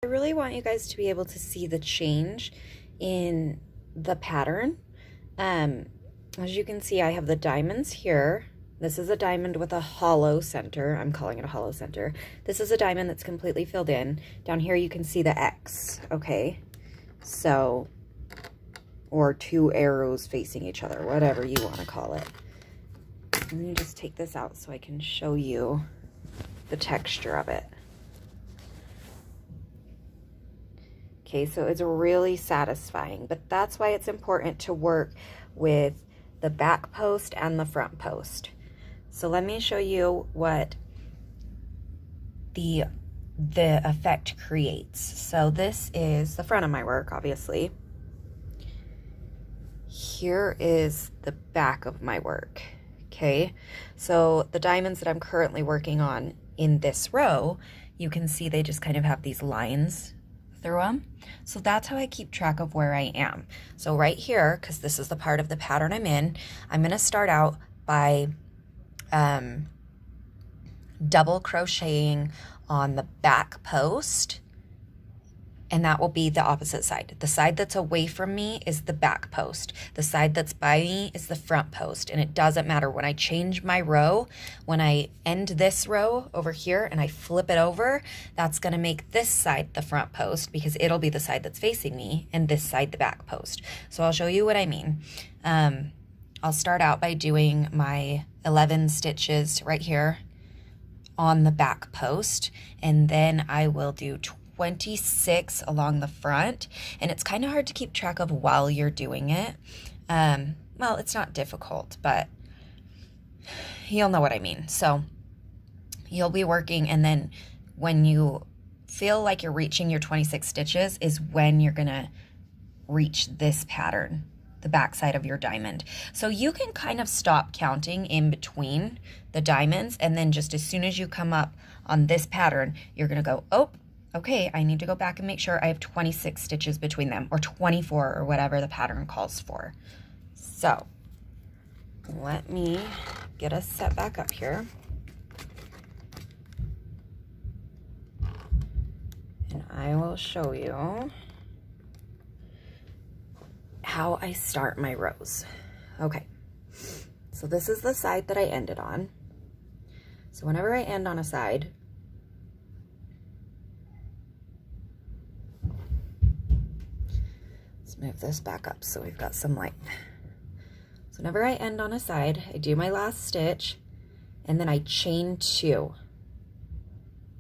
I really want you guys to be able to see the change in the pattern. As you can see, I have the diamonds here. This is a diamond with a hollow center. I'm calling it a hollow center. This is a diamond that's completely filled in. Down here you can see the X, okay? So, or two arrows facing each other, whatever you want to call it. Let me just take this out so I can show you the texture of it. Okay, so it's really satisfying, but that's why it's important to work with the back post and the front post. So let me show you what the effect creates. So this is the front of my work, obviously. Here is the back of my work, okay? So the diamonds that I'm currently working on in this row, you can see they just kind of have these lines through them. So that's how I keep track of where I am. So right here, because this is the part of the pattern I'm in, I'm going to start out by double crocheting on the back post, and that will be the opposite side. The side that's away from me is the back post. The side that's by me is the front post. And it doesn't matter when I change my row, when I end this row over here and I flip it over, that's gonna make this side the front post because it'll be the side that's facing me and this side the back post. So I'll show you what I mean. I'll start out by doing my 11 stitches right here on the back post, and then I will do 26 along the front, and it's kind of hard to keep track of while you're doing it. Well, it's not difficult, but you'll know what I mean. So you'll be working, and then when you feel like you're reaching your 26 stitches is when you're gonna reach this pattern, the back side of your diamond. So you can kind of stop counting in between the diamonds, and then just as soon as you come up on this pattern, you're gonna go, oh, okay, I need to go back and make sure I have 26 stitches between them, or 24, or whatever the pattern calls for. So let me get us set back up here. And I will show you how I start my rows. Okay, so this is the side that I ended on. So whenever I end on a side, let's move this back up so we've got some light. So whenever I end on a side, I do my last stitch, and then I chain 2.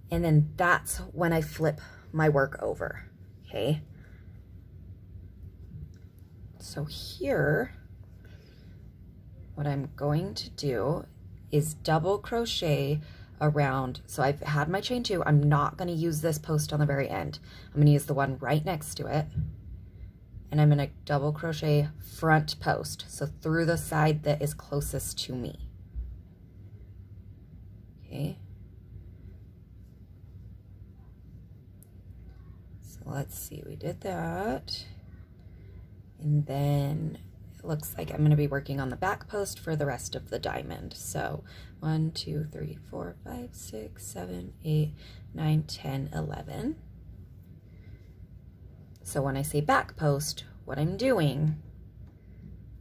And then that's when I flip my work over, okay? So here, what I'm going to do is double crochet around. So I've had my chain 2. I'm not going to use this post on the very end. I'm going to use the one right next to it. And I'm going to double crochet front post, so through the side that is closest to me. Okay. So let's see, we did that. And then it looks like I'm going to be working on the back post for the rest of the diamond. So 1, 2, 3, 4, 5, 6, 7, 8, 9, 10, 11. So when I say back post, what I'm doing,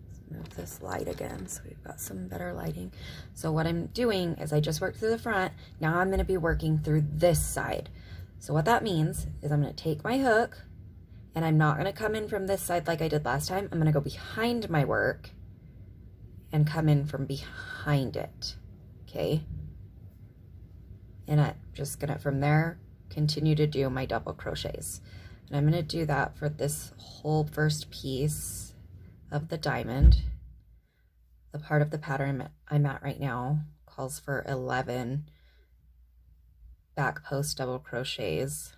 let's move this light again so we've got some better lighting. So what I'm doing is I just worked through the front. Now I'm going to be working through this side. So what that means is I'm going to take my hook, and I'm not going to come in from this side like I did last time. I'm going to go behind my work and come in from behind it, okay? And I'm just going to, from there, continue to do my double crochets. And I'm going to do that for this whole first piece of the diamond. The part of the pattern I'm at right now calls for 11 back post double crochets.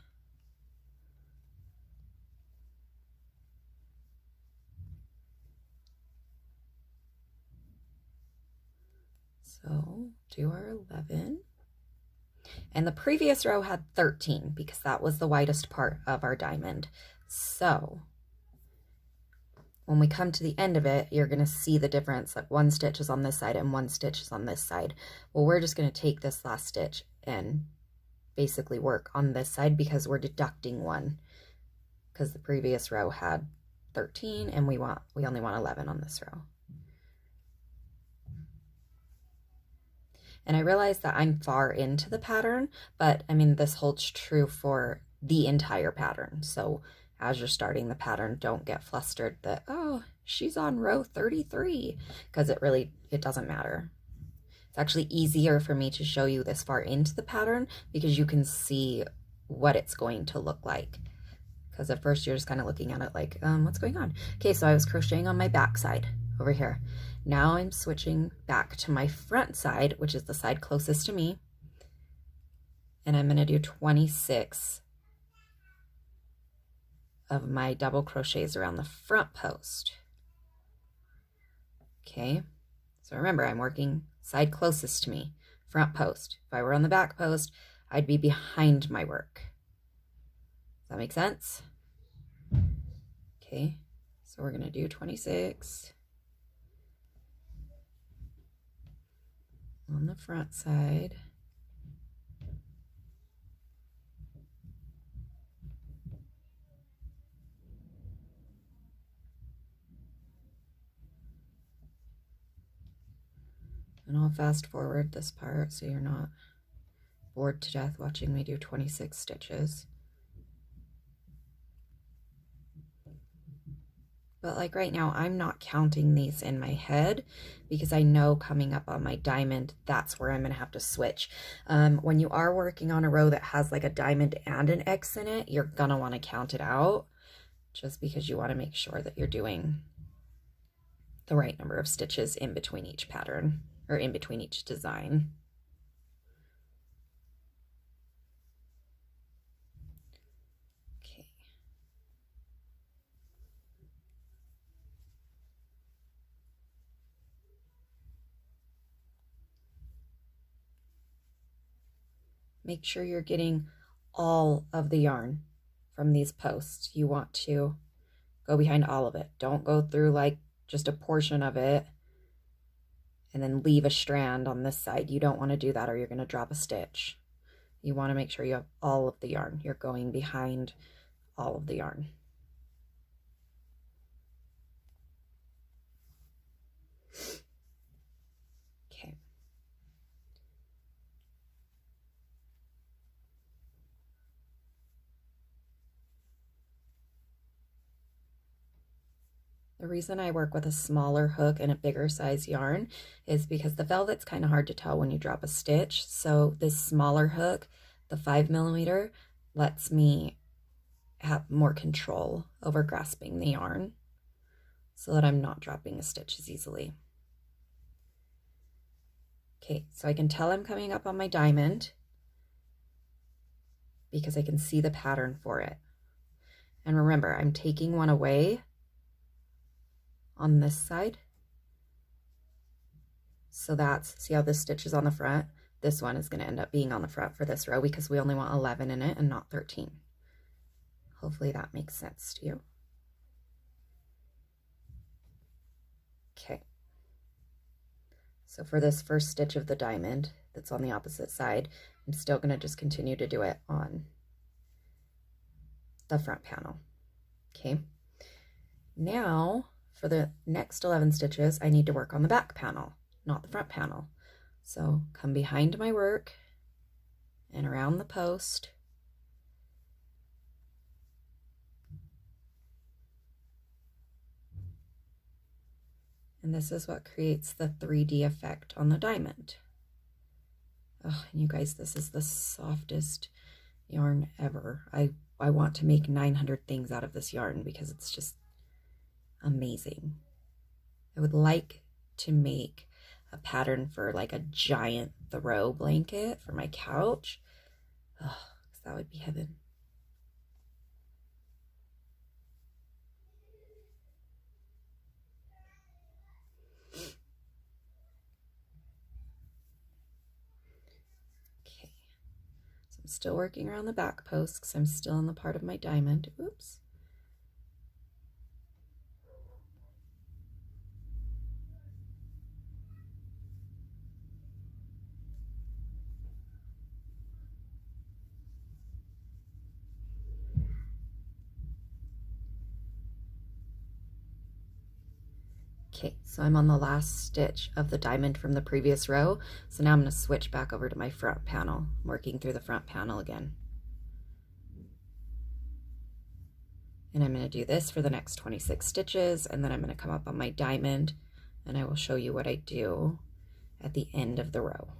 So do our 11. And the previous row had 13 because that was the widest part of our diamond. So when we come to the end of it, you're going to see the difference, like 1 stitch is on this side and 1 stitch is on this side. Well, we're just going to take this last stitch and basically work on this side because we're deducting one, because the previous row had 13 and we only want 11 on this row. And I realize that I'm far into the pattern, but I mean, this holds true for the entire pattern. So as you're starting the pattern, don't get flustered that, oh, she's on row 33, because it doesn't matter. It's actually easier for me to show you this far into the pattern because you can see what it's going to look like. Because at first you're just kind of looking at it like, what's going on? Okay, so I was crocheting on my back side over here. Now I'm switching back to my front side, which is the side closest to me. And I'm gonna do 26 of my double crochets around the front post. Okay, so remember, I'm working side closest to me, front post. If I were on the back post, I'd be behind my work. Does that make sense? Okay, so we're gonna do 26 on the front side. And I'll fast forward this part so you're not bored to death watching me do 26 stitches. But like right now, I'm not counting these in my head because I know coming up on my diamond, that's where I'm gonna have to switch. When you are working on a row that has like a diamond and an X in it, you're gonna wanna count it out just because you wanna make sure that you're doing the right number of stitches in between each pattern or in between each design. Okay. Make sure you're getting all of the yarn from these posts. You want to go behind all of it. Don't go through like just a portion of it and then leave a strand on this side. You don't want to do that or you're going to drop a stitch. You want to make sure you have all of the yarn. You're going behind all of the yarn. Okay. The reason I work with a smaller hook and a bigger size yarn is because the velvet's kind of hard to tell when you drop a stitch. So this smaller hook, the 5mm, lets me have more control over grasping the yarn so that I'm not dropping a stitch as easily. Okay, so I can tell I'm coming up on my diamond because I can see the pattern for it. And remember, I'm taking one away on this side. So see how this stitch is on the front? This one is going to end up being on the front for this row because we only want 11 in it and not 13. Hopefully that makes sense to you. Okay. So for this first stitch of the diamond that's on the opposite side, I'm still going to just continue to do it on the front panel. Okay. Now for the next 11 stitches, I need to work on the back panel, not the front panel. So come behind my work and around the post. And this is what creates the 3D effect on the diamond. Oh, and you guys, this is the softest yarn ever. I want to make 900 things out of this yarn because it's just amazing. I would like to make a pattern for like a giant throw blanket for my couch. Oh, 'cause that would be heaven. Okay, so I'm still working around the back post because I'm still on the part of my diamond. Oops. Okay, so I'm on the last stitch of the diamond from the previous row. So now I'm going to switch back over to my front panel, working through the front panel again. And I'm going to do this for the next 26 stitches, and then I'm going to come up on my diamond, and I will show you what I do at the end of the row.